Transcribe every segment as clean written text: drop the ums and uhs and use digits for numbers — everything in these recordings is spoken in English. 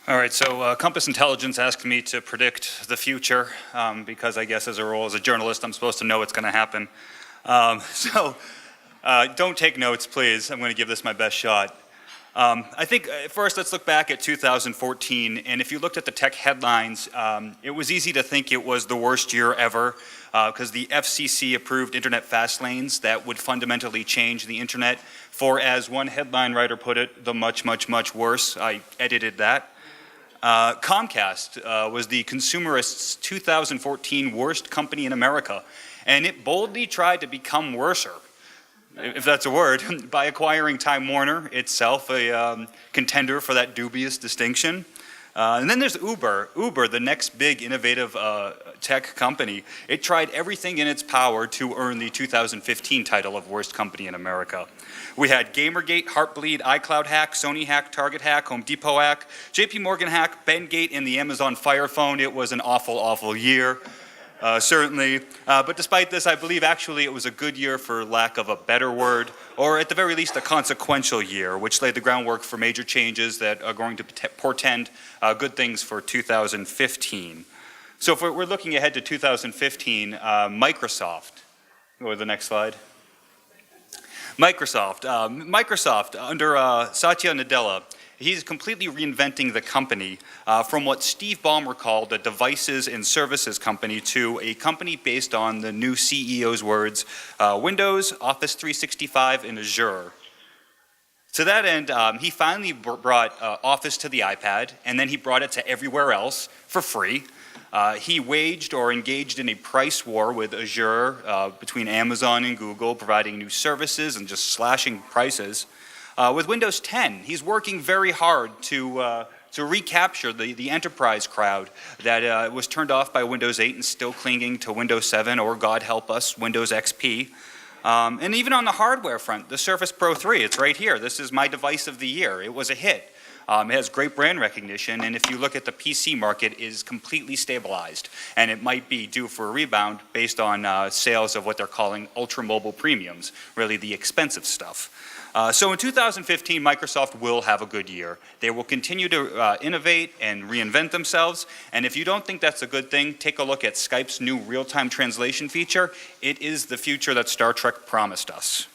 All right, so Compass Intelligence asked me to predict the future because I guess as a role as a journalist, I'm supposed to know what's going to happen. Don't take notes, please. I'm going to give this my best shot. I think first let's look back at 2014, and if you looked at the tech headlines, it was easy to think it was the worst year ever because the FCC approved internet fast lanes that would fundamentally change the internet for, as one headline writer put it, the much, much, much worse. I edited that. Comcast was the consumerists' 2014 worst company in America, and it boldly tried to become worser, if that's a word, by acquiring Time Warner, itself a contender for that dubious distinction. And then there's Uber. Uber, the next big innovative tech company, it tried everything in its power to earn the 2015 title of worst company in America. We had Gamergate, Heartbleed, iCloud hack, Sony hack, Target hack, Home Depot hack, JP Morgan hack, Bengate, and the Amazon Fire Phone. It was an awful, awful year, certainly. But despite this, I believe actually it was a good year for lack of a better word, or at the very least a consequential year, which laid the groundwork for major changes that are going to portend good things for 2015. So if we're looking ahead to 2015, Microsoft, go to the next slide. Microsoft under Satya Nadella, he's completely reinventing the company from what Steve Ballmer called a devices and services company to a company based on the new CEO's words, Windows, Office 365, and Azure. To that end, he finally brought Office to the iPad, and then he brought it to everywhere else for free. He waged or engaged in a price war with Azure between Amazon and Google, providing new services and just slashing prices. With Windows 10, he's working very hard to recapture the enterprise crowd that was turned off by Windows 8 and still clinging to Windows 7 or, God help us, Windows XP. And even on the hardware front, the Surface Pro 3, it's right here. This is my device of the year. It was a hit. It has great brand recognition, and if you look at the PC market, it is completely stabilized, and it might be due for a rebound based on sales of what they're calling ultra-mobile premiums, really the expensive stuff. So in 2015, Microsoft will have a good year. They will continue to innovate and reinvent themselves, and if you don't think that's a good thing, take a look at Skype's new real-time translation feature. It is the future that Star Trek promised us.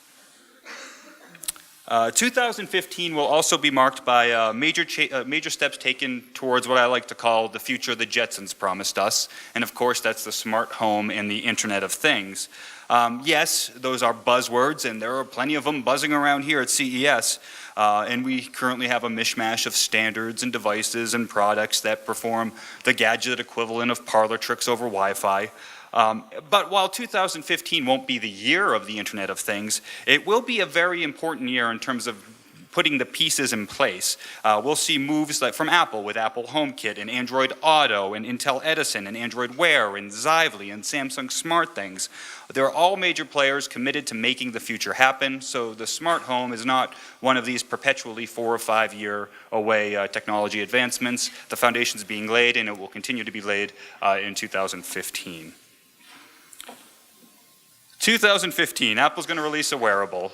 2015 will also be marked by major steps taken towards what I like to call the future the Jetsons promised us, and of course that's the smart home and the Internet of Things. Yes, those are buzzwords, and there are plenty of them buzzing around here at CES, and we currently have a mishmash of standards and devices and products that perform the gadget equivalent of parlor tricks over Wi-Fi. But while 2015 won't be the year of the Internet of Things, it will be a very important year in terms of putting the pieces in place. We'll see moves like from Apple with Apple HomeKit and Android Auto and Intel Edison and Android Wear and Xively and Samsung SmartThings. They're all major players committed to making the future happen, so the smart home is not one of these perpetually 4 or 5 year away technology advancements. The foundation's being laid, and it will continue to be laid in 2015. 2015, Apple's going to release a wearable.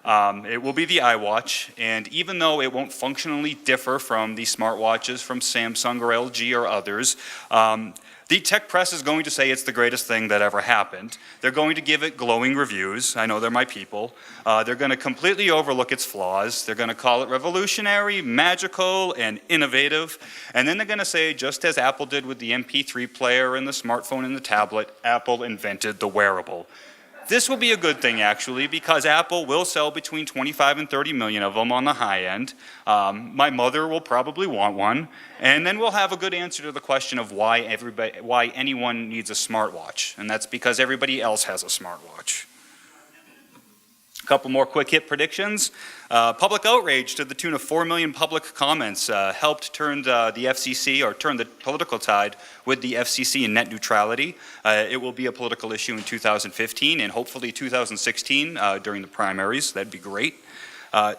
It will be the iWatch, and even though it won't functionally differ from the smartwatches from Samsung or LG or others, the tech press is going to say it's the greatest thing that ever happened. They're going to give it glowing reviews. I know they're my people. They're going to completely overlook its flaws. They're going to call it revolutionary, magical, and innovative. And then they're going to say, just as Apple did with the MP3 player and the smartphone and the tablet, Apple invented the wearable. This will be a good thing, actually, because Apple will sell between 25 and 30 million of them on the high end. My mother will probably want one. And then we'll have a good answer to the question of why anyone needs a smartwatch. And that's because everybody else has a smartwatch. A couple more quick hit predictions. Public outrage to the tune of 4 million public comments helped turn the FCC, or turn the political tide with the FCC and net neutrality. It will be a political issue in 2015 and hopefully 2016 during the primaries. That'd be great.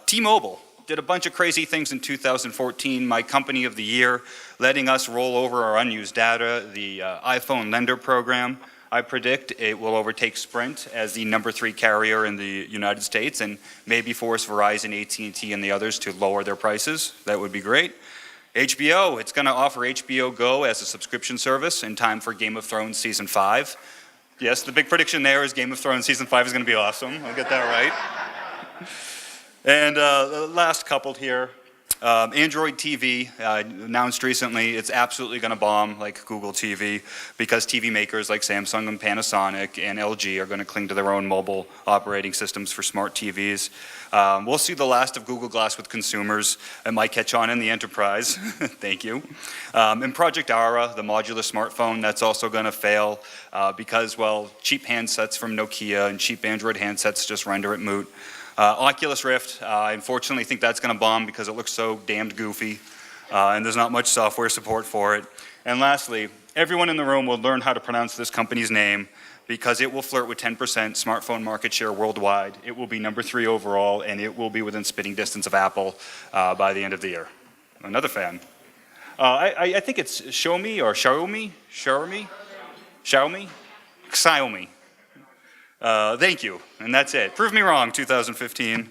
T-Mobile did a bunch of crazy things in 2014, my company of the year, letting us roll over our unused data, the iPhone lender program. I predict it will overtake Sprint as the #3 carrier in the United States and maybe force Verizon, AT&T, and the others to lower their prices. That would be great. HBO, it's going to offer HBO Go as a subscription service in time for Game of Thrones Season 5. Yes, the big prediction there is Game of Thrones Season 5 is going to be awesome. I'll get that right. And the last couple here. Android TV, announced recently, it's absolutely going to bomb like Google TV because TV makers like Samsung and Panasonic and LG are going to cling to their own mobile operating systems for smart TVs. We'll see the last of Google Glass with consumers. It might catch on in the enterprise. Thank you. And Project Ara, the modular smartphone, that's also going to fail because, well, cheap handsets from Nokia and cheap Android handsets just render it moot. Oculus Rift, I unfortunately think that's going to bomb because it looks so damned goofy and there's not much software support for it. And lastly, everyone in the room will learn how to pronounce this company's name because it will flirt with 10% smartphone market share worldwide. It will be number 3 overall, and it will be within spitting distance of Apple by the end of the year. Another fan. I think it's Xiaomi or Xiaomi? Xiaomi? Thank you, and that's it. Prove me wrong, 2015.